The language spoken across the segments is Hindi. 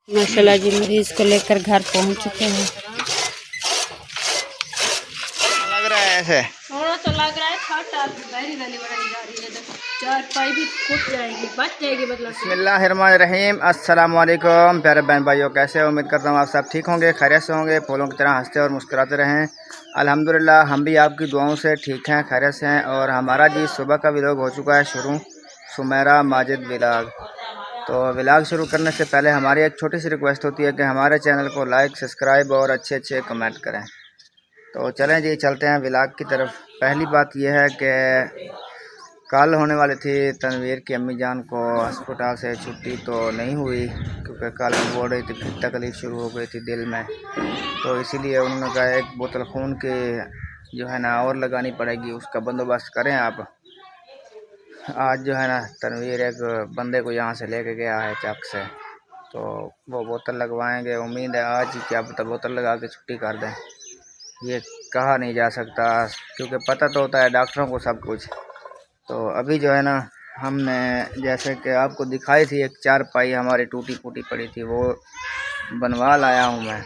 माशाल्लाह जी मरीज को लेकर घर पहुंच चुके हैं। लग रहा है ऐसे थोड़ा तो लग रहा है वाली बनाई जा रही है तो चार पाई भी फूट जाएगी, बच जाएगी मतलब। बिस्मिल्लाहिर्रहमानिर्रहीम। अस्सलाम वालेकुम प्यारे बहन भाइयों, कैसे हो? उम्मीद करता हूँ आप सब ठीक होंगे, खैरियत से होंगे, फूलों की तरह हंसते और मुस्कुराते रहें। अल्हम्दुलिल्लाह हम भी आपकी दुआओं से ठीक हैं, खैरियत से हैं। और हमारा जी सुबह का व्लॉग हो चुका है शुरू, सुमेरा माजिद व्लॉग। तो व्लॉग शुरू करने से पहले हमारी एक छोटी सी रिक्वेस्ट होती है कि हमारे चैनल को लाइक, सब्सक्राइब और अच्छे कमेंट करें। तो चलें जी, चलते हैं व्लॉग की तरफ। पहली बात यह है कि कल होने वाली थी तनवीर की अम्मी जान को अस्पताल से छुट्टी, तो नहीं हुई क्योंकि कल बोल रही थी फिर तकलीफ़ शुरू हो गई थी दिल में। तो इसीलिए उन्होंने कहा एक बोतल खून की जो है ना और लगानी पड़ेगी, उसका बंदोबस्त करें आप। आज जो है ना तनवीर एक बंदे को यहाँ से लेके गया है चक से, तो वो बोतल लगवाएंगे। उम्मीद है आज ही क्या पता बोतल लगा के छुट्टी कर दें, ये कहा नहीं जा सकता क्योंकि पता तो होता है डॉक्टरों को सब कुछ। तो अभी जो है ना हमने जैसे कि आपको दिखाई थी एक चारपाई हमारी टूटी फूटी पड़ी थी, वो बनवा लाया हूँ मैं।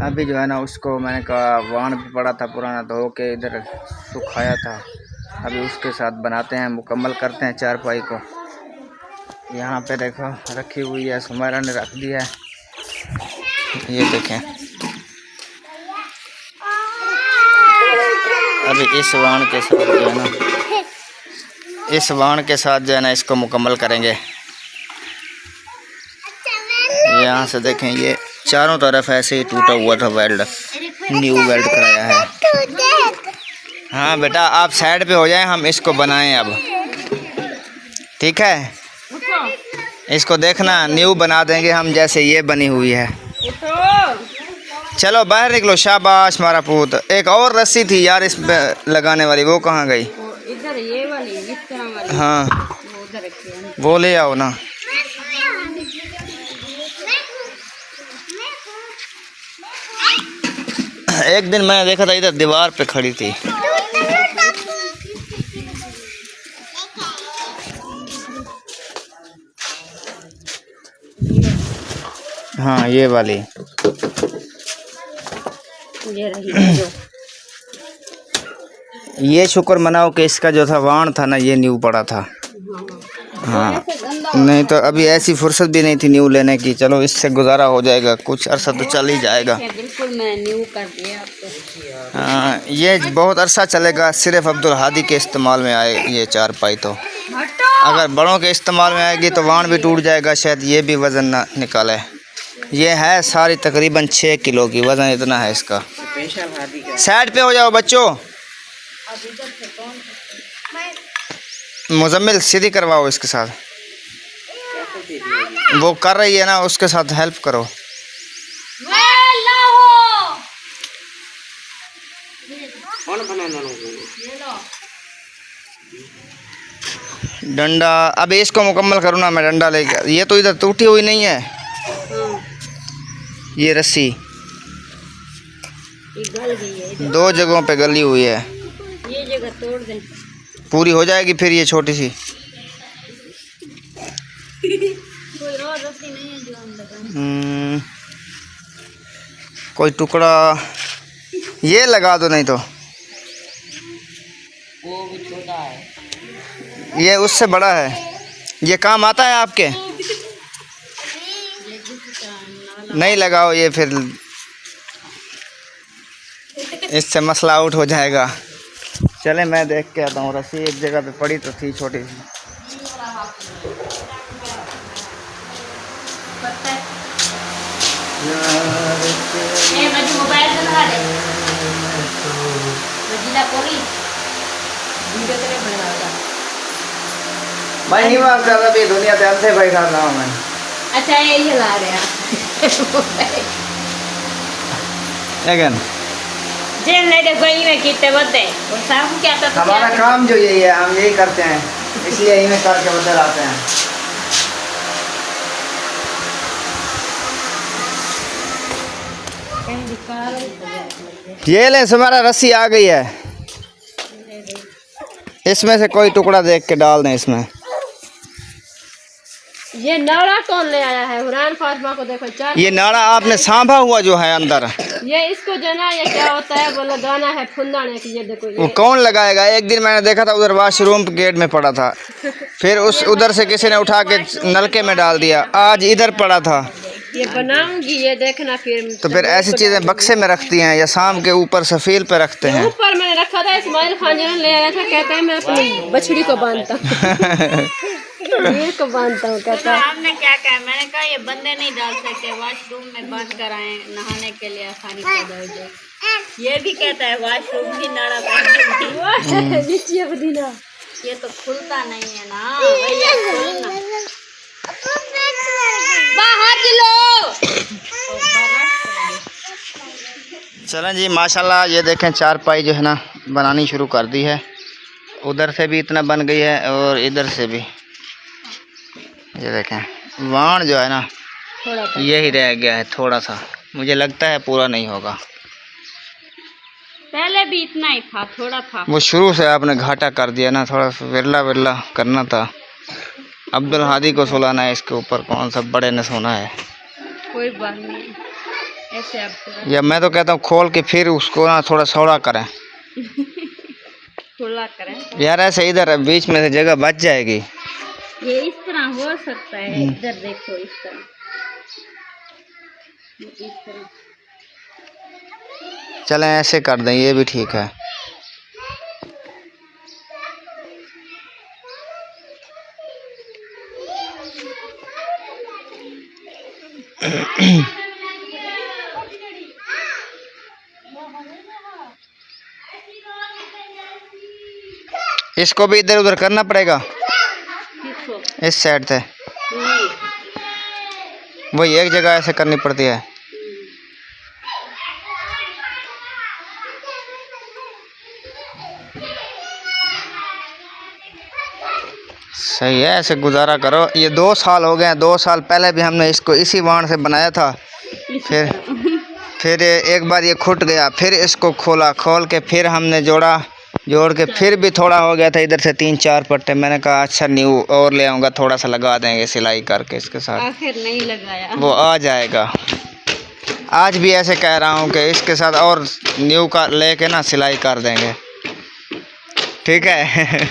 अभी जो है ना उसको मैंने कहा वाहन भी पड़ा था पुराना धो के इधर सुखाया था, अभी उसके साथ बनाते हैं, मुकम्मल करते हैं चारपाई को। यहाँ पे देखो रखी हुई है, सुमेरा ने रख दिया है, ये देखें। अभी इस वाहन के साथ जो है ना इसको मुकम्मल करेंगे। यहाँ से देखें ये चारों तरफ ऐसे ही टूटा हुआ था, वेल्ड न्यू वेल्ड कराया है। हाँ बेटा आप साइड पे हो जाएं, हम इसको बनाएं अब, ठीक है? इसको देखना न्यू बना देंगे हम जैसे ये बनी हुई है। चलो बाहर निकलो, शाबाश मारा पूत। एक और रस्सी थी यार इस पे लगाने वाली, वो कहाँ गई? इधर ये वाली इस तरह वाली, हाँ वो उधर रखी है, वो ले आओ ना। एक दिन मैंने देखा था इधर दीवार पे खड़ी थी। हाँ ये वाली, ये रही जो। ये शुक्र मनाओ कि इसका जो था वाण था ना ये न्यू पड़ा था। हाँ नहीं तो अभी ऐसी फुर्सत भी नहीं थी न्यू लेने की। चलो इससे गुजारा हो जाएगा, कुछ अरसा तो चल ही जाएगा। बिल्कुल मैं न्यू कर दिया आपको। हाँ ये बहुत अरसा चलेगा, सिर्फ अब्दुल हादी के इस्तेमाल में आए ये चारपाई। तो अगर बड़ों के इस्तेमाल में आएगी तो वाण भी टूट जाएगा, शायद ये भी वज़न ना निकाले। ये है सारी तकरीबन 6 किलो की, वज़न इतना है इसका। साइड पे हो जाओ बच्चों। मुजम्मिल सीधी करवाओ इसके साथ, वो कर रही है ना उसके साथ हेल्प करो। डंडा अब इसको मुकम्मल करूँ ना मैं, डंडा लेकर। ये तो इधर टूटी हुई नहीं है, ये रस्सी गल गई है, 2 जगहों पे गली हुई है। ये जगह तोड़ दें, पूरी हो जाएगी फिर ये छोटी सी। कोई और रस्सी नहीं है जो हम लगाएं? कोई टुकड़ा ये लगा दो, नहीं तो वो भी छोटा है, ये उससे बड़ा है। ये काम आता है आपके? नहीं लगाओ ये, फिर इससे मसला आउट हो जाएगा। चले मैं देख के आता हूँ, रस्सी एक जगह पे पड़ी तो थी छोटी सी। भाई नहीं मांगता था भी दुनिया पे हमसे भाई खा रहा हूँ मैं। अच्छा ये हिला रहे हैं लेकिन जेल नहीं देखो में कितने बदे और साहब क्या था हमारा काम जो यही है, हम यही करते हैं, इसलिए यही में करके बदल आते हैं। ये ले तुम्हारा रस्सी आ गई है, इसमें से कोई टुकड़ा देख के डाल दें इसमें। ये नाड़ा कौन ले आया है? हुरैन फातिमा को देखो 4। ये नाड़ा आपने सांभा हुआ जो है अंदर, ये इसको जो ना ये क्या होता है बोला दाना है फुंदाने की। ये देखो वो कौन लगाएगा? एक दिन मैंने देखा था उधर वॉशरूम गेट में पड़ा था, फिर उस उधर से किसी ने उठा के नलके में डाल दिया, आज इधर पड़ा था। ये बनाऊंगी, ये देखना फिर। तो फिर ऐसी चीजें बक्से में रखती हैं या शाम के ऊपर सफील पे रखते हैं? ऊपर मैंने रखा था, इस्माइल खान जी ने ले आया था, कहते हैं मैं अपनी बछड़ी को बांधता हूँ। ये को बांधता हूँ कहता है। हमने क्या कहा, मैंने कहा ये बंदे नहीं डाल सकते, वॉशरूम में बांध कर आए, नहाने के लिए आसानी पैदा हो जाए। ये भी कहता है वॉशरूम भी नाड़ा नीचे पुदीना। ये तो खुलता नहीं है ना भैया, बाहर चलो। चलें जी, माशाल्लाह ये देखें चारपाई जो है ना बनानी शुरू कर दी है। उधर से भी इतना बन गई है और इधर से भी। ये देखें वाण जो है ना यही रह गया है थोड़ा सा, मुझे लगता है पूरा नहीं होगा। पहले भी इतना ही था, थोड़ा था। वो शुरू से आपने घाटा कर दिया ना, थोड़ा सा विरला विरला करना था। अब्दुल हादी को सुलाना है इसके ऊपर, कौन सा बड़े ने सोना है। कोई बात नहीं, ऐसे अब या मैं तो कहता हूँ खोल के फिर उसको ना थोड़ा सौड़ा करें। खुला करें यार, ऐसे इधर बीच में से जगह बच जाएगी। ये इस तरह हो सकता है, इधर देखो इस तरह, इस तरह। चलें ऐसे कर दें, ये भी ठीक है। इसको भी इधर उधर करना पड़ेगा इस साइड से, वही एक जगह ऐसे करनी पड़ती है। सही है, ऐसे गुजारा करो। ये 2 साल हो गए, 2 साल पहले भी हमने इसको इसी वाण से बनाया था। फिर एक बार ये खुट गया, फिर इसको खोला, खोल के फिर हमने जोड़ के फिर भी थोड़ा हो गया था इधर से 3-4 पट्टे। मैंने कहा अच्छा न्यू और ले आऊँगा, थोड़ा सा लगा देंगे सिलाई करके इसके साथ। आखिर नहीं लगाया, वो आ जाएगा। आज भी ऐसे कह रहा हूँ कि इसके साथ और न्यू का लेके ना सिलाई कर देंगे, ठीक है।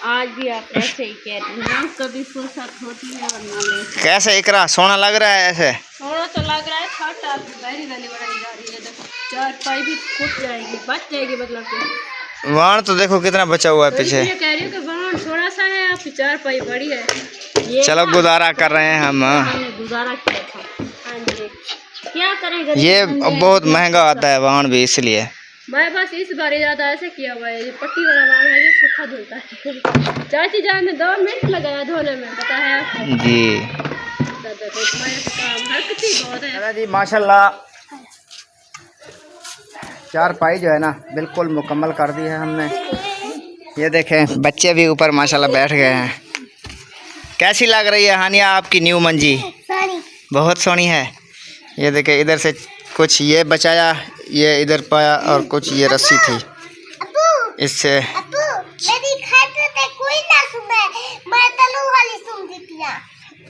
आज भी आप ऐसे ही कह रहे हैं, कभी फुर्सत होती है वरना ले। कैसे इकरा सोना लग रहा है? ऐसे थोड़ा तो लग रहा है, छोटा बहरी वाली बनाई जा रही है। देखो 4 पाई भी फूट जाएगी, बच जाएगी, मतलब कि वाण तो देखो कितना बचा हुआ है पीछे। ये कह रही हूँ कि वाण थोड़ा सा है, आपकी 4 पाई बड़ी है। ये चलो गुजारा कर रहे हैं हम। हमने गुजारा किया था। हाँ जी, क्या करेंगे, ये बहुत महंगा आता है वाण भी, इसलिए मैं बस इस बार ज़्यादा ऐसे किया हुआ है। ये पट्टी वाला वाण है, ये सूखा धुलता है। चाची जान ने 2 मिनट लगाया धोने में, पता है आपको? जी। काम हरकती बहुत है जी माशाल्लाह, चारपाई जो है ना बिल्कुल मुकम्मल कर दी है हमने। ये देखें बच्चे भी ऊपर माशाल्लाह बैठ गए हैं। कैसी लग रही है हानिया आपकी न्यू मंजी? बहुत सोहनी है। ये देखें इधर से कुछ ये बचाया, ये इधर पाया, और कुछ ये रस्सी थी इससे।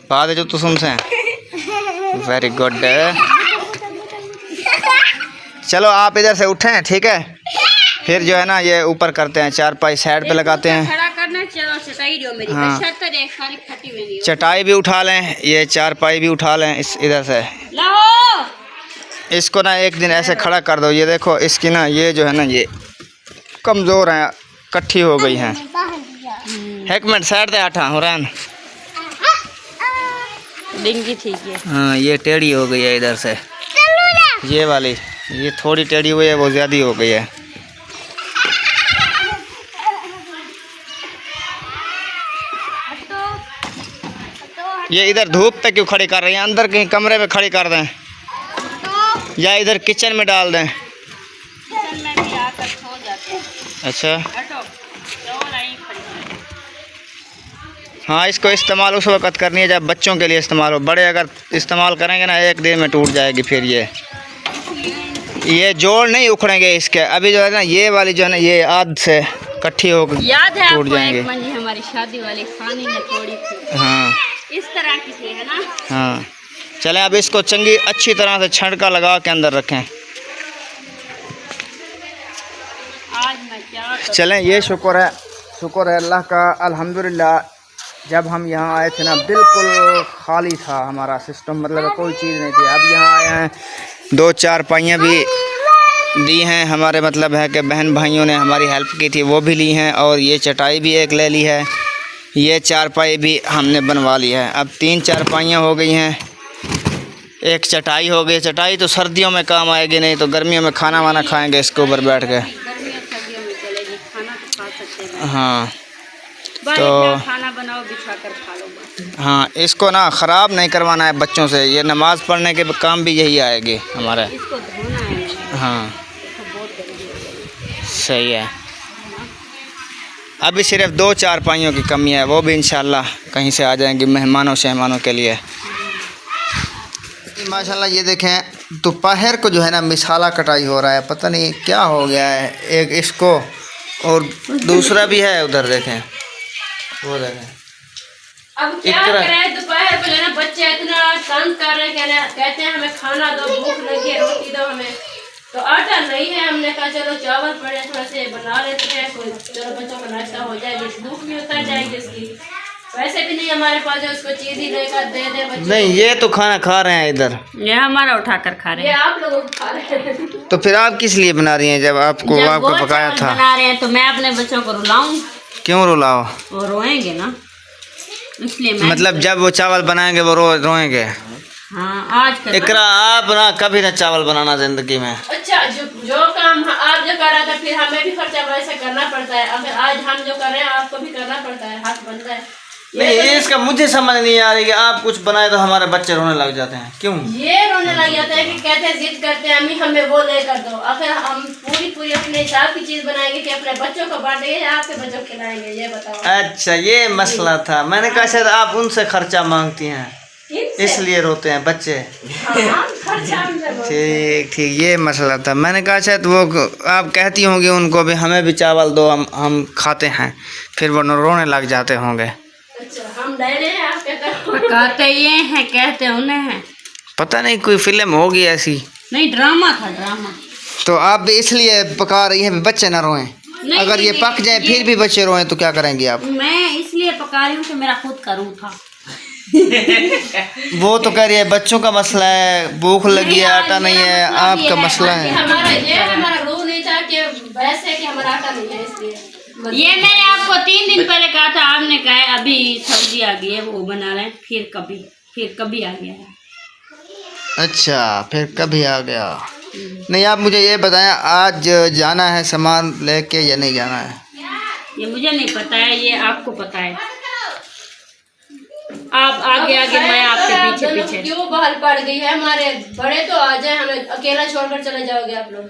बाद जो तुम से वेरी गुड। चलो आप इधर से उठें, ठीक है, फिर जो है ना ये ऊपर करते हैं, चारपाई साइड पे लगाते हैं। खड़ा करना चाहिए, चटाई जो मेरी हाँ, सारी खटी हुई है। चटाई भी उठा लें, ये चारपाई भी उठा लें इस इधर से। लाओ इसको ना एक दिन ऐसे खड़ा कर दो। ये देखो इसकी ना ये जो है ना ये कमज़ोर हैं, इकट्ठी हो गई हैं। एक मिनट साइड से हटा हुरैन। डिंगी ठीक है। हाँ ये टेढ़ी हो गई है इधर से, ये वाली ये थोड़ी टेढ़ी हुई है, वो ज़्यादा हो गई है। ये इधर धूप पे क्यों खड़ी कर रही हैं? अंदर कहीं कमरे में खड़ी कर दें या इधर किचन में डाल दें। किचन में भी आकर सो जाते हैं। अच्छा हटो, तो नहीं खड़ी। हाँ, इसको इस्तेमाल उस वक्त करनी है जब बच्चों के लिए इस्तेमाल हो। बड़े अगर इस्तेमाल करेंगे ना एक दिन में टूट जाएगी। फिर ये जोड़ नहीं उखड़ेंगे इसके। अभी जो है ना ये वाली जो है ना ये आध से इकट्ठी हो याद है टूट आपको जाएंगे। एक मंजी हमारी शादी वाली खानी ने तोड़ी थी। हाँ इस तरह की थी है ना। हाँ चलें अब इसको चंगी अच्छी तरह से छड़का लगा के अंदर रखें। आज मैं क्या करूं? चलें ये शुक्र है अल्लाह का, अल्हम्दुलिल्लाह। जब हम यहाँ आए थे ना बिल्कुल खाली था हमारा सिस्टम, मतलब कोई चीज़ नहीं थी। अब यहाँ आए हैं, 2 चारपाइयाँ भी दी हैं हमारे, मतलब है कि बहन भाइयों ने हमारी हेल्प की थी, वो भी ली हैं। और ये चटाई भी एक ले ली है, ये चारपाई भी हमने बनवा ली है। अब 3 चारपाइयाँ हो गई हैं, एक चटाई हो गई। चटाई तो सर्दियों में काम आएगी, नहीं तो गर्मियों में खाना वाना खाएंगे इसके ऊपर बैठ के। गर्मियों सर्दियों में चलेगी, खाना तो खा सकते हैं। हाँ तो खाना बनाओ, बिछा कर खा लो बस। हाँ इसको ना ख़राब नहीं करवाना है बच्चों से। ये नमाज़ पढ़ने के काम भी यही आएगी हमारा। इसको धोना है। हाँ इसको बहुत जल्दी हो सही है। अभी सिर्फ 2 चारपाइयों की कमी है, वो भी इंशाल्लाह कहीं से आ जाएंगी मेहमानों शहमानों के लिए। माशाल्लाह ये देखें दोपहर को जो है ना मिसाला कटाई हो रहा है, पता नहीं क्या हो गया है। एक इसको और दूसरा भी है उधर, देखें वो देखें। अब क्या करें, दोपहर को लेना बच्चे इतना तंग कर रहे हैं, कहते हैं हमें खाना दो, भूख लगी है, रोटी दो हमें। तो आटा नहीं है, हमने कहा चलो चावल पड़े थोड़ा से बना लेते हैं, कोई चलो बच्चों का नाश्ता हो जाएगी, भूख भी उतर जाएगी इसकी। वैसे भी नहीं हमारे पास है, उसको चीज ही लेकर दे दे बच्चे। नहीं ये तो खाना खा रहे हैं इधर, ये हमारा उठा कर खा रहे ये हैं। आप लोगों को खा रहे हैं। तो फिर आप किस लिए बना रही हैं जब आपको पकाया था? बना रहे हैं तो मैं अपने बच्चों को रुलाऊं? क्यों रुलाओ? वो रोएंगे ना, इसलिए मैं। मतलब जब वो चावल बनाएंगे वो रोएंगे? हाँ आज कर इकरा आप ना कभी ना चावल बनाना जिंदगी में। अच्छा जो काम आप जो कर रहा था, फिर हमें भी खर्चा वैसे करना पड़ता है। अगर आज हम जो कर रहे हैं आपको भी करना पड़ता है, हाथ बनता है। नहीं इसका मुझे समझ नहीं आ रही कि आप कुछ बनाए तो हमारे बच्चे रोने लग जाते हैं, क्यों? ये रोने लग जाता है कि कहते हैं जिद करते हैं अम्मी हमें वो लेकर दो। अगर हम पूरी अपने हिसाब की चीज बनाएंगे कि अपने बच्चों को बांटेंगे या आपके बच्चों को खिलाएंगे, ये बताओ। अच्छा ये मसला था, मैंने कहा शायद आप उनसे खर्चा मांगती हैं इसलिए रोते हैं बच्चे। हाँ, खर्चा हमसे बहुत है। ठीक ये मसला था। मैंने कहा शायद वो आप कहती होंगी उनको भी हमें भी चावल दो, हम खाते हैं, फिर वो रोने लग जाते होंगे। अच्छा हम डरे हैं, आप कहते पकाते ये हैं, कहते उन्हें हैं। पता नहीं कोई फिल्म होगी ऐसी। नहीं ड्रामा था, ड्रामा। तो आप भी इसलिए पका रही हैं बच्चे ना रोएं? अगर ये पक जाए फिर भी बच्चे रोएं तो क्या करेंगी आप? मैं इसलिए पका रही हूँ कि मेरा खुद का रूह था। वो तो कह रही है बच्चों का मसला है, भूख लगी है, आटा नहीं है, आपका मसला है। हमारा रूह नहीं था कि वैसे कि हमारा आटा नहीं है, इसलिए ये मैंने आपको 3 दिन पहले कहा था, आपने कहा अभी सब्जी आ गई है वो बना रहे हैं, फिर कभी आ गया है। अच्छा फिर कभी आ गया। नहीं आप मुझे ये बताएं आज जाना है सामान लेके या नहीं जाना है? ये मुझे नहीं पता है, ये आपको पता है। आप आगे मैं आपके पीछे। क्यों बहल पड़ गई है? हमारे बड़े तो आ जाए, हमें अकेला छोड़कर चले जाओगे आप लोग?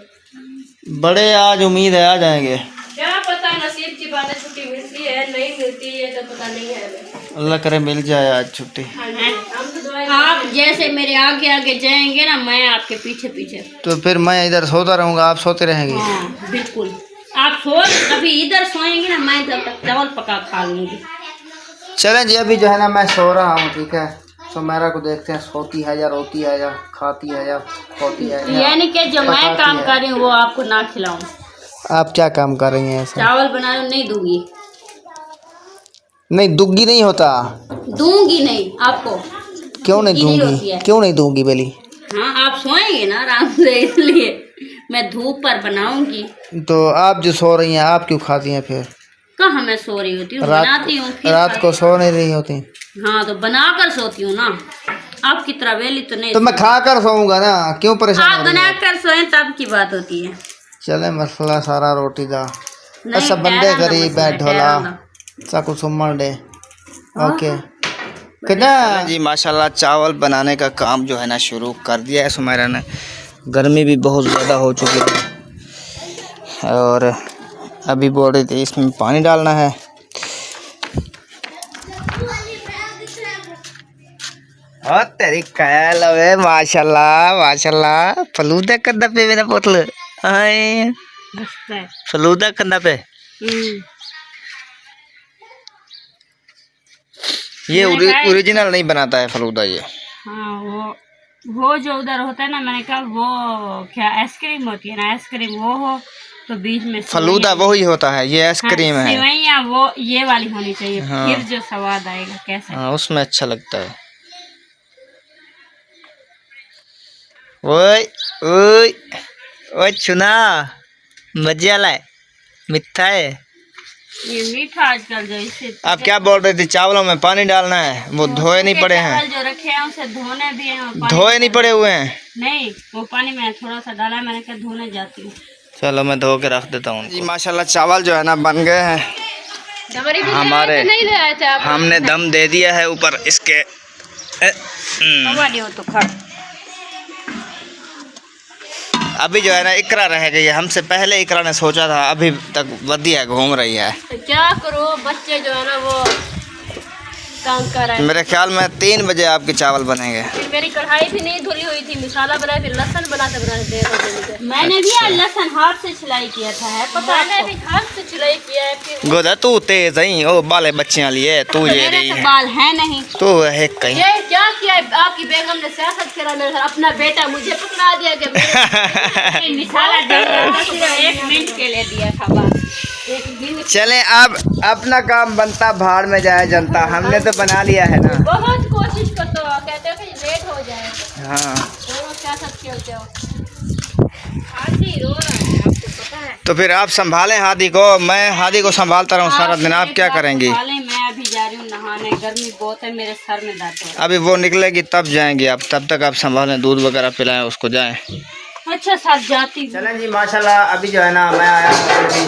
बड़े आज उम्मीद है आ जाएंगे, क्या पता, नसीब की बात है, छुट्टी मिलती है नहीं मिलती है तो पता नहीं है हमें। अल्लाह करे मिल जाए आज छुट्टी। हम तो आप जैसे मेरे आगे जाएंगे ना, मैं आपके पीछे। तो फिर मैं इधर सोता रहूँगा, आप सोते रहेंगे? हाँ बिल्कुल, आप कभी इधर सोएंगे ना, मैं तब तक चावल पका खा लूँगी। चलें जी अभी जो है ना मैं सो रहा हूँ, ठीक है? तो मेरा को देखते हैं सोती है या रोती है या खाती है या खोती है, यानी कि जो मैं काम कर रही हूँ वो आपको ना खिलाऊं। आप क्या काम कर रही हैं ऐसा? चावल बना रही हूँ, नहीं दूंगी। नहीं दुग्गी नहीं होता। दूंगी नहीं आपको। क्यों नहीं दूंगी? क्यों नहीं दूंगी बेली? हाँ आप सोएंगे ना आराम से, इसलिए मैं धूप पर बनाऊंगी। तो आप जो सो रही हैं आप क्यों खाती हैं फिर? कहाँ मैं सो रही होती हूँ, बनाती हूँ रात को सो नहीं रही होती? हाँ तो बना कर सोती हूँ ना, आपकी तरह वेली तो नहीं। तो मैं खा कर सोऊंगा ना, क्यों परेशान? आप बना कर सोए तब की बात होती है। चले मसला सारा रोटी का सब बंदे गरीब बैठोला साकू सुमन डे ओके कितना जी। माशाल्लाह चावल बनाने का काम जो है ना शुरू कर दिया है सुमेरा ने। गर्मी भी बहुत ज़्यादा हो चुकी है और अभी बोल रही थी इसमें पानी डालना है। और तेरी ख्याल है माशाल्लाह माशाल्लाह। फलूदा कंधा पे मेरा पोतल आए फलूदा कंधा पे ये ओरिजिनल नहीं बनाता है फलूदा ये। हाँ वो जो उधर होता है ना, मैंने कहा वो क्या आइसक्रीम होती है ना, आइसक्रीम वो हो तो बीच में फलूदा वही होता है, ये आइसक्रीम है। सेवइयां वो ये वाली होनी चाहिए। हाँ। फिर जो स्वाद आएगा कैसे। हाँ उसमें अच्छा लगता है। ओए ओए ओए चुना मजा लाए मिठा है ये मीठा आजकल जो इसे। आप क्या बोल रहे थे? चावलों में पानी डालना है, वो धोए नहीं पड़े हैं। जो रखे हैं उसे धोने भी हैं और धोए नहीं पड़े हुए हैं। नहीं, वो पानी में थोड़ा सा डाला, मैंने कहा धोने जाती हूँ। चलो मैं धो के रख देता हूँ जी। माशाल्लाह चावल जो है ना बन गए हैं हमारे। नहीं ले आए थे आप? हमने दम दे दिया है ऊपर इसके। तो खा। अभी जो है ना इकरा रह गई है, हमसे पहले इकरा ने सोचा था, अभी तक वधिया घूम रही है। तो क्या करो, बच्चे जो है ना वो काम कर रहे हैं। मेरे ख्याल में 3 बजे आपके चावल बनेंगे। फिर मेरी कढ़ाई भी नहीं धुली हुई थी, मसाला बनाया, फिर लहसुन बनाते बनाते देर हो गई। मैंने भी आज लहसुन हाथ से छिलाई किया था, है पता है? मैंने भी हाथ से छिलाई किया है। फिर गोदा तू तेज ही ओ बाले बच्चियां लिए तू ये मेरे रही तो है। बाल है नहीं। तू है कहीं। ये क्या किया है? आपकी बेगम ने सियासत करा मेरे साथ। अपना बेटा मुझे पकड़ा दिया कि मसाला डालना सिर्फ 1 मिनट के लिए दिया था बस। एक दिन चले अब अपना काम बनता भाड़ में जाए जनता। हमने तो बना लिया है ना। बहुत कोशिश करते हो, कहते हो कि लेट हो जाए। हाँ दोनों सियासत खेलते हो। हाथी रो रहा है, आपको पता है। तो फिर आप संभालें हादी को, मैं हादी को संभालता रहूँ सारा दिन। आप क्या करेंगी? मैं अभी जा रही हूँ नहाने, गर्मी बहुत है, मेरे सर में दर्द है। अभी वो निकलेगी तब जाएंगे आप, तब तक आप संभालें, दूध वगैरह पिलाएं उसको, जाएं। अच्छा साथ जाती हूँ। चलें जी माशाल्लाह। अभी जो है ना मैं आया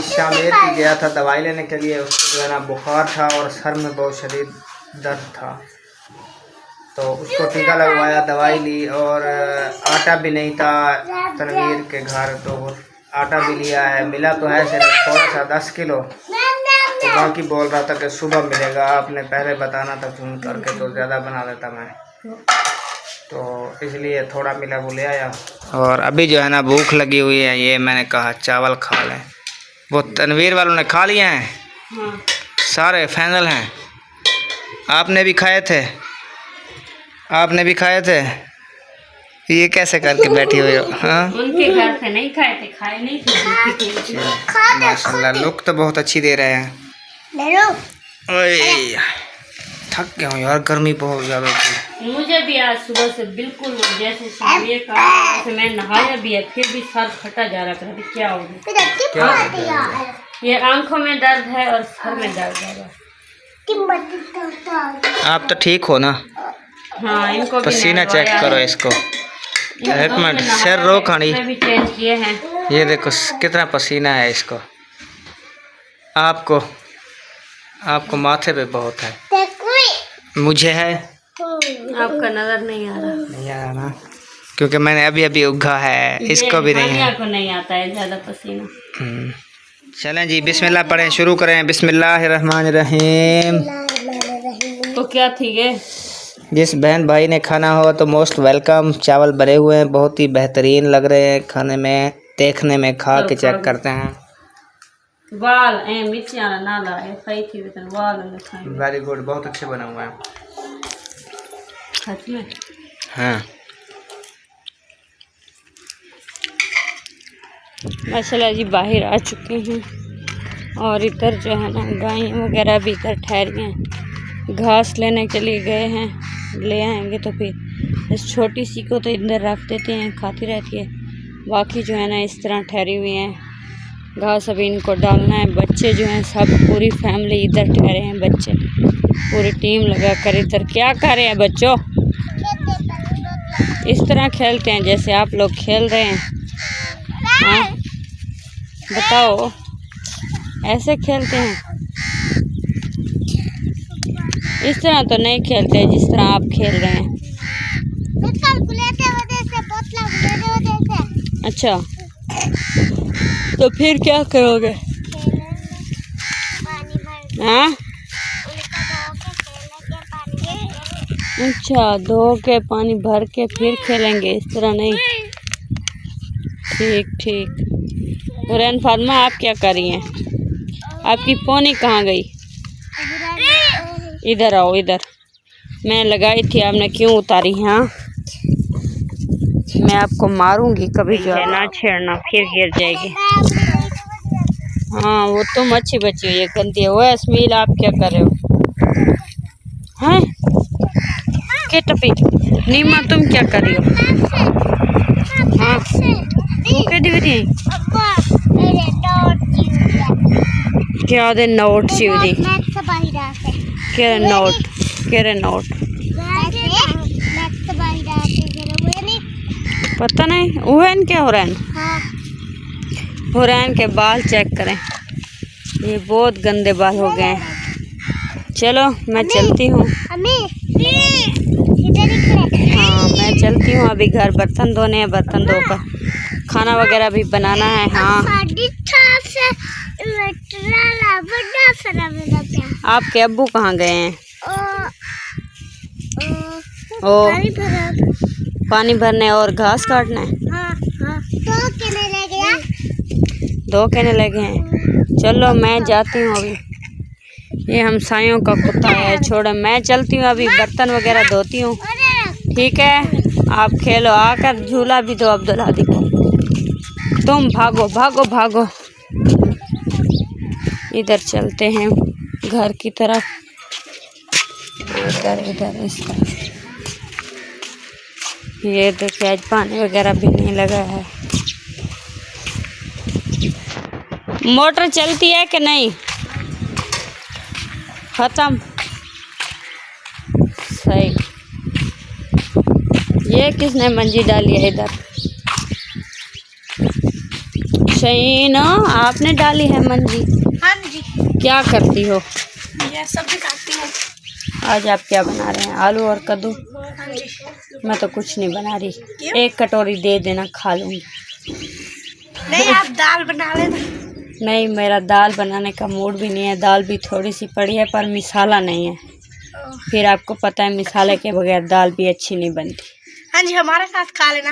शामेर की गया था दवाई लेने के लिए। उसको जो है ना बुखार था और सर में बहुत शदीद दर्द था, तो उसको टीका लगवाया, दवाई ली। और आटा भी नहीं था तनवीर के घर, तो आटा भी लिया है। मिला तो है सिर्फ थोड़ा सा 10 किलो, तो बाकी बोल रहा था कि सुबह मिलेगा। आपने पहले बताना था फ़ोन करके तो ज़्यादा बना देता मैं, तो इसलिए थोड़ा मिला वो ले आया। और अभी जो है ना भूख लगी हुई है, ये मैंने कहा चावल खा लें। वो तनवीर वालों ने खा लिए हैं। हाँ। सारे फाइनल हैं। आपने भी खाए थे? आपने भी खाए थे? ये कैसे करके बैठी हुई हो? हाँ उनके घर से नहीं खाए थे, खाए नहीं थे। माशाल्लाह लुक तो बहुत अच्छी दे रहे हैं। ओए थक गया हूँ यार, गर्मी बहुत ज़्यादा थी। मुझे भी आज सुबह से बिल्कुल जैसे सुबह का मैं नहाया भी है, फिर भी सर फटा जा रहा था। क्या हो गया? ये आंखों में दर्द है और सर में दर्द है। आप तो ठीक हो ना? हाँ, इनको भी पसीना चेक करो इसको। एक मिनट, सिर रो खानी भी चेंज किए हैं। ये देखो कितना पसीना है इसको। आपको माथे पे बहुत है, मुझे है। आपका नजर नहीं आ रहा। नहीं आ रहा ना, क्योंकि मैंने अभी अभी उगा है। इसको भी नहीं है। को नहीं आता है ज़्यादा पसीना। चलें जी बिस्मिल्लाह पढ़ें, शुरू करें। बिस्मिल्लाहिर्रहमानिर्रहीम। तो क्या थी ये? जिस बहन भाई ने खाना हो तो मोस्ट वेलकम। चावल भरे हुए हैं, बहुत ही बेहतरीन लग रहे हैं खाने में, देखने में। खा के चेक करते हैं। वाल मिर्चियाँ ना लाए, सही थी वाल खाए। वेरी गुड, बहुत अच्छे बने हुए हैं सच में। हाँ माशाल्लाह जी बाहर आ चुके हैं और इधर जो है ना गाय वगैरह भी इधर ठहरी हैं, घास लेने के लिए गए हैं। ले आएंगे तो फिर इस छोटी सी को तो इधर रख देते हैं, खाती रहती है। बाकी जो है ना इस तरह ठहरी हुई हैं, घास अभी इनको डालना है। बच्चे जो हैं सब पूरी फैमिली इधर ठहरे हैं, बच्चे पूरी टीम लगा कर इधर क्या कर रहे हैं बच्चों? इस तरह खेलते हैं जैसे आप लोग खेल रहे हैं। हाँ बताओ, ऐसे खेलते हैं? इस तरह तो नहीं खेलते जिस तरह आप खेल रहे हैं। अच्छा, तो फिर क्या करोगे? हाँ अच्छा, धो के पानी भर के फिर खेलेंगे, इस तरह नहीं। ठीक ठीक। और फातिमा आप क्या कर रही हैं? आपकी पोनी कहाँ गई? इधर आओ, इधर मैंने लगाई थी, आपने क्यों उतारी? हाँ, मैं आपको मारूंगी कभी जो है ना छेड़ना, फिर गिर जाएगी। हाँ, वो तुम अच्छी बच्ची हो, ये गंदी है। वो अस्मील, आप क्या कर रहे हो? हैं के टपी नीमा, तुम क्या कर रही हो? हाँ, वो कह दी क्या दे नोट शिव जी, क्या नोट, क्या नोट पता नहीं। उहन क्या हो रहा है? हो रहा है के बाल चेक करें, ये बहुत गंदे बाल हो गए हैं। चलो मैं चलती हूँ। हाँ, मैं चलती हूँ, अभी घर बर्तन धोने हैं, बर्तन धोकर खाना वगैरह भी बनाना है। हाँ, आपके अब्बू कहाँ गए हैं? ओ, पानी भरने और घास काटने। दो कहने लगे हैं। चलो मैं जाती हूँ अभी, ये हमसायों का कुत्ता है। छोड़ो, मैं चलती हूँ, अभी बर्तन वगैरह धोती हूँ। ठीक है, आप खेलो, आकर झूला भी दो अब्दुल हादी को। तुम भागो भागो भागो, इधर चलते हैं घर की तरफ। इधर इधर इस तरफ। ये देखिए, आज पानी वगैरह भी नहीं लगा है। मोटर चलती है कि नहीं? खत्म। सही। ये किसने मंजी डाली है इधर? शहीन, आपने डाली है मंजी? हाँ जी। क्या करती हो? ये सब्जी काटती हूँ। आज आप क्या बना रहे हैं? आलू और कद्दू? हाँ जी। मैं तो कुछ नहीं बना रही। एक कटोरी दे देना, खा लूँगी। नहीं, आप दाल बना लेना। नहीं, मेरा दाल बनाने का मूड भी नहीं है। दाल भी थोड़ी सी पड़ी है, पर मिसाला नहीं है। फिर आपको पता है, मिसाले के बगैर दाल भी अच्छी नहीं बनती। हाँ जी, हमारे साथ खा लेना।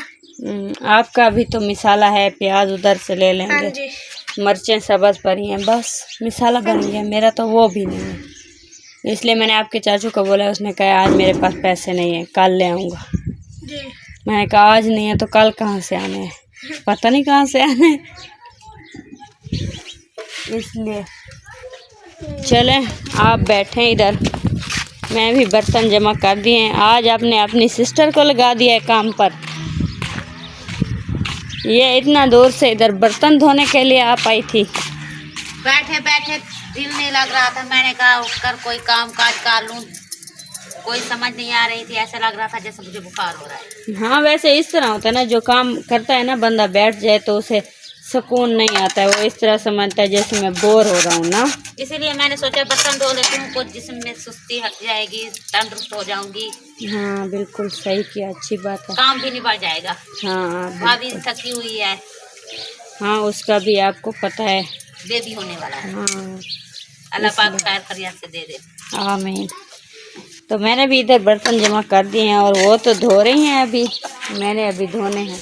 आपका भी तो मिसाला है, प्याज उधर से ले हाँ लेंगे, जी। मिर्चें सब्ज पड़ी हैं, बस मिसाला बन गया। मेरा तो वो भी नहीं है, इसलिए मैंने आपके चाचू को बोला। उसने कहा आज मेरे पास पैसे नहीं है, कल ले आऊँगा। मैंने कहा आज नहीं है तो कल कहाँ से आने हैं? पता नहीं कहाँ से आने हैं। इसलिए चलें, आप बैठें इधर, मैं भी बर्तन जमा कर दिए हैं। आज आपने अपनी सिस्टर को लगा दिया है काम पर। ये इतना दूर से इधर बर्तन धोने के लिए आप आई थी? बैठे बैठे दिल नहीं लग रहा था, मैंने कहा उठकर कोई काम काज कर लूं। कोई समझ नहीं आ रही थी, ऐसा लग रहा था जैसे मुझे बुखार हो रहा है। हाँ, वैसे इस तरह होता है ना, जो काम करता है ना बंदा, बैठ जाए तो उसे सुकून नहीं आता है। वो इस तरह समझता है जैसे मैं बोर हो रहा हूँ ना। इसीलिए मैंने सोचा बर्तन धो लेती हूँ, कुछ जिस्म में सुस्ती हट जाएगी, तंदुरुस्त हो जाऊंगी। हाँ, बिल्कुल सही किया, अच्छी बात है। काम भी निभर जाएगा। हाँ, भाभी थकी हुई है। हाँ, उसका भी आपको पता है, बेबी होने वाला है। हाँ, अल्लाह पाक खैर खैरियत से दे दे। आमीन। तो मैंने भी इधर बर्तन जमा कर दिए हैं, और वो तो धो रही हैं अभी, मैंने अभी धोने हैं।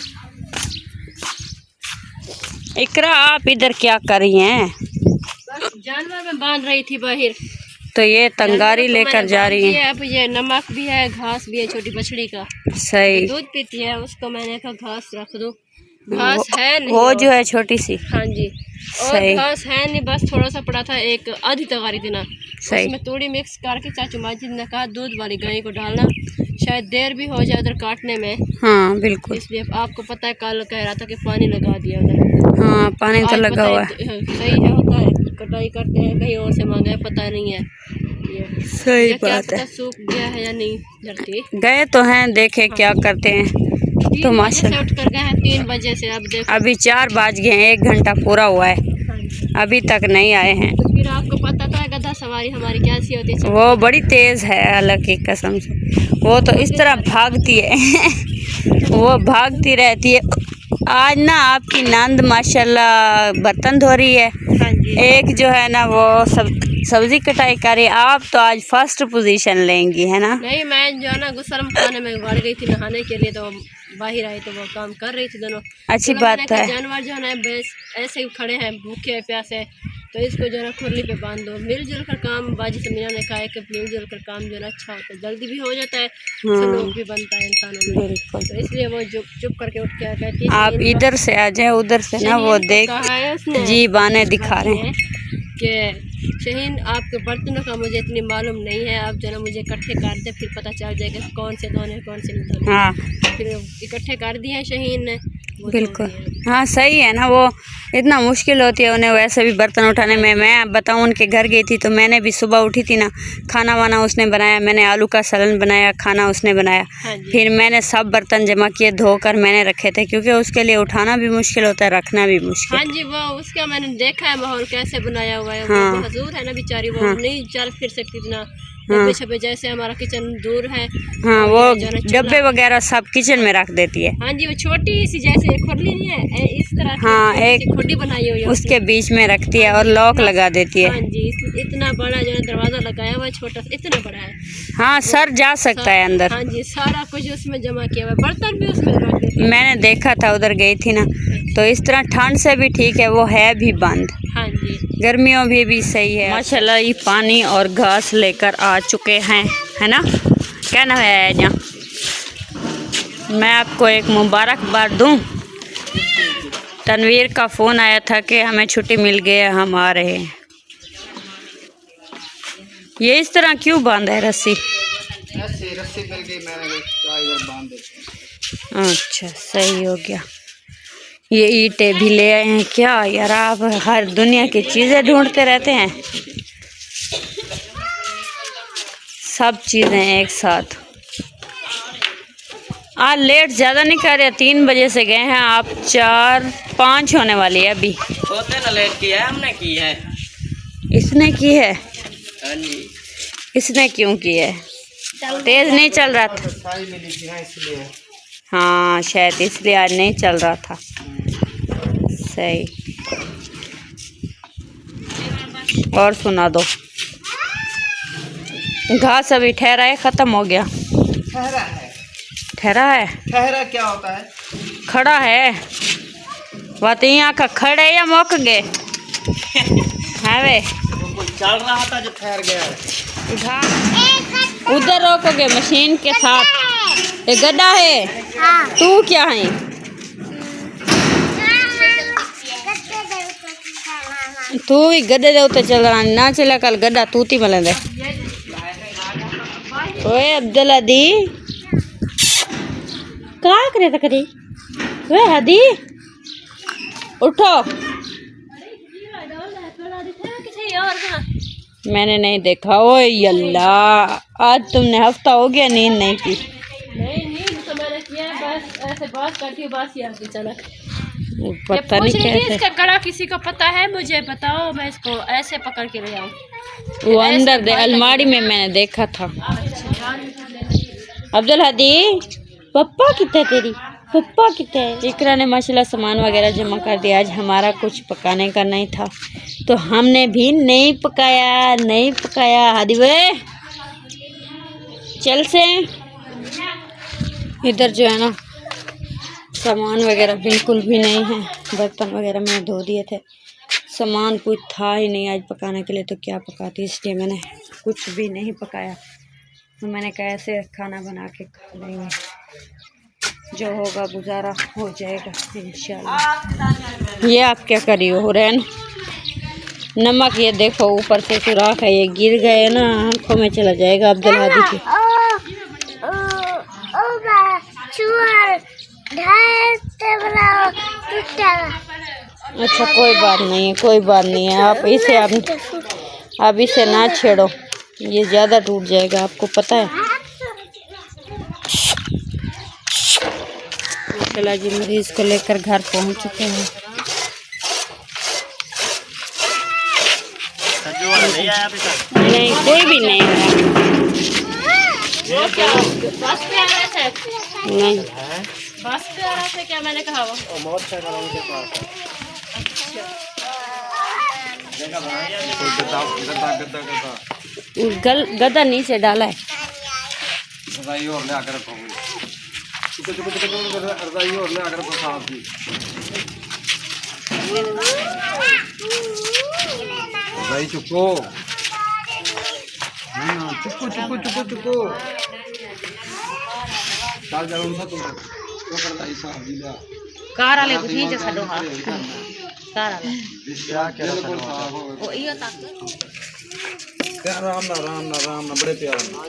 इकरा, आप इधर क्या कर रही हैं? जानवर में बांध रही थी बाहर, तो ये तंगारी लेकर जा रही हैं। अब ये नमक भी है, घास भी है, छोटी बछड़ी का सही। दूध पीती है, उसको मैंने कहा घास रख दो। घास है नहीं, वो जो है छोटी सी। हाँ जी, और सही। घास है नहीं, बस थोड़ा सा पड़ा था, एक आधी तगारी देना। सही। उसमें थोड़ी मिक्स करके चाचू माजिद ने कहा दूध वाली गाय को डालना, शायद देर भी हो जाए उधर काटने में। हाँ, बिल्कुल। इसलिए आपको पता है, कल कह रहा था कि पानी लगा दिया उधर। हाँ, पानी तो लगा हुआ है। सही है, होता है, कटाई करते हैं, कहीं और से मांगा है, पता नहीं है। ये सही क्या बात है। सूख गया है या नहीं धरती? गए तो हैं, देखे क्या करते हैं। तो माशाल्लाह उठ कर गए हैं 3 बजे से, अब देखो अभी 4 बज गए हैं, 1 घंटा पूरा हुआ है, अभी तक नहीं आए हैं। तो फिर आपको पता तो है गधा सवारी हमारी कैसी होती है। वो बड़ी तेज है, अल्लाह की कसम से। वो तो इस तरह भागती है वो भागती रहती है। आज ना आपकी नंद माशाल्लाह बर्तन धो रही है, हाँ जी। एक जो है ना वो सब्जी कटाई कर रही है। आप तो आज फर्स्ट पोजीशन लेंगी, है ना? नहीं, मैं जो है ना गुस्सलम खाने में बढ़ गई थी नहाने के लिए, तो बाहर आई तो वो काम कर रही थी दोनों। अच्छी तो बात मैंने कहा है। जानवर जो है ना बस ऐसे ही खड़े हैं भूखे प्यासे, तो इसको जो है खुरली पे बांध दो। मिलजुल कर काम, बाजी समीना ने कहा है कि मिलजुल कर काम जो है अच्छा होता है, जल्दी भी हो जाता है, सलूक भी बनता है इंसानों में। बिल्कुल। तो इसलिए वो चुप करके उठ के कहती है आप इधर से आ जाए, उधर से ना वो देख जी बाने दिखा रहे हैं कि शहीन आपके बर्तनों का मुझे इतनी मालूम नहीं है, आप जो ना मुझे इकट्ठे कर दे, फिर पता चल जाएगा कौन से धोने कौन से नहीं धोने। हाँ फिर इकट्ठे कर दिए हैं शहीन ने, वो बिल्कुल। धो दिए। हाँ सही है ना, वो इतना मुश्किल होती है उन्हें वैसे भी बर्तन उठाने में। मैं बताऊँ उनके घर गई थी तो मैंने भी सुबह उठी थी ना, खाना वाना उसने बनाया, मैंने आलू का सलन बनाया, खाना उसने बनाया। हाँ जी। फिर मैंने सब बर्तन जमा किए, धोकर मैंने रखे थे, क्योंकि उसके लिए उठाना भी मुश्किल होता है, रखना भी मुश्किल। हाँ जी, वो उसका मैंने देखा है माहौल कैसे बनाया हुआ है। हाँ। वो हजूर है ना बेचारी, वो हाँ। नहीं चल फिर सकती इतना, हाँ। डब्बे शब्बे जैसे हमारा किचन दूर है। हाँ और वो ये जो है ना चूल्हा- डब्बे वगैरह सब किचन में रख देती है। हाँ जी, वो छोटी सी जैसे खुरली नहीं है, इस तरह की हाँ, छोटी एक सी खुडी बनाई हुई है उसके बीच में रखती है और लॉक लगा देती हाँ है। जी, इतना बड़ा जो है दरवाजा लगाया हुआ है, छोटा सा इतना बड़ा है। हाँ सर जा सकता है अंदर। हाँ जी, सारा कुछ उसमें जमा किया हुआ है, बर्तन भी उसमें रख देते हैं। मैंने देखा था, उधर गई थी ना, तो इस तरह ठंड से भी ठीक है, वो है भी बंद, हाँ जी, गर्मियों भी सही है। माशाल्लाह ये पानी और घास लेकर आ चुके हैं, है ना, क्या ना है यहाँ। मैं आपको एक मुबारकबाद दूँ, तनवीर का फ़ोन आया था कि हमें छुट्टी मिल गई है, हम आ रहे हैं। ये इस तरह क्यों बांधा है रस्सी? रस्सी मिल गई, मैंने इधर बांध दी। अच्छा सही हो गया। ये ईंटें भी ले आए हैं क्या यार, आप हर दुनिया की चीज़ें ढूंढते रहते हैं, सब चीज़ें एक साथ। आज लेट ज़्यादा नहीं कर रहे, 3 बजे से गए हैं, आप 4-5 होने वाली है अभी। होते ना लेट किया है, हमने की है। इसने की है? हाँ जी। इसने क्यों की है? तेज़ नहीं चल रहा था? साई मिली थी ना इसलिए। हाँ शायद इसलिए आज नहीं चल रहा था। सही। और सुना दो। घास अभी ठहरा है, ख़त्म हो गया? ठहरा है। ठहरा है? ठहरा क्या होता है? खड़ा है। बात यहाँ का खड़े या मुक गए? है वे कोई चल रहा था जो ठहर गया है। उधर रोकोगे मशीन के साथ। ये गड्ढा है? हाँ। तू क्या है? तू भी गड्ढे दे उत्ते चल रहा ना, चला कल गड्ढा तूती मले दे। ओए अब्दुल्ला दी क्या करे तो करी? वे हदी उठो। मैंने नहीं देखा। ओए अल्लाह, आज तुमने हफ्ता हो गया नींद नहीं की। नहीं नींद तो मैंने किया, बस ऐसे बात करती हूँ, बात याद नहीं चला। पता नहीं कैसे इसका कड़ा किसी को पता है, मुझे बताओ, मैं इसको ऐसे पकड़ के ले आऊँ। वो अंदर दे अलमारी में मैंने देखा था। अब्दुल हदी पप्पा कितने तेरी? पप्पा कितने? इकरा ने माशाल्लाह सामान वगैरह जमा कर दिया। आज हमारा कुछ पकाने का नहीं था तो हमने भी नहीं पकाया। हदी वे चल से। इधर जो है ना सामान वगैरह बिल्कुल भी नहीं है, बर्तन वगैरह मैंने धो दिए थे, सामान कुछ था ही नहीं आज पकाने के लिए, तो क्या पकाती, इसलिए मैंने कुछ भी नहीं पकाया। तो मैंने कहा ऐसे खाना बना के खा लेंगे, जो होगा गुजारा हो जाएगा इंशाल्लाह। ये आप क्या करी हो रैन? नमक ये देखो ऊपर से सुराख है, ये गिर गए ना आँखों में चला जाएगा अब्दुल हादी की। अच्छा कोई बात नहीं है, आप इसे ना छेड़ो, ये ज़्यादा टूट जाएगा, आपको पता है। चला जी मरीज को लेकर घर पहुंच चुके हैं। नहीं कोई भी नहीं है। बस पे आ रहे थे? नहीं बस पे आ रहे थे क्या? मैंने कहा वो गदा नीचे डाला है। भाई चुको ना चुको चुको चुको चुको चल जाओ उनसा तो करता ऐसा जिला कार वाले को नहीं जैसा डोहा कार वाला क्या क्या वो यो तक राम ना बड़े प्यार ना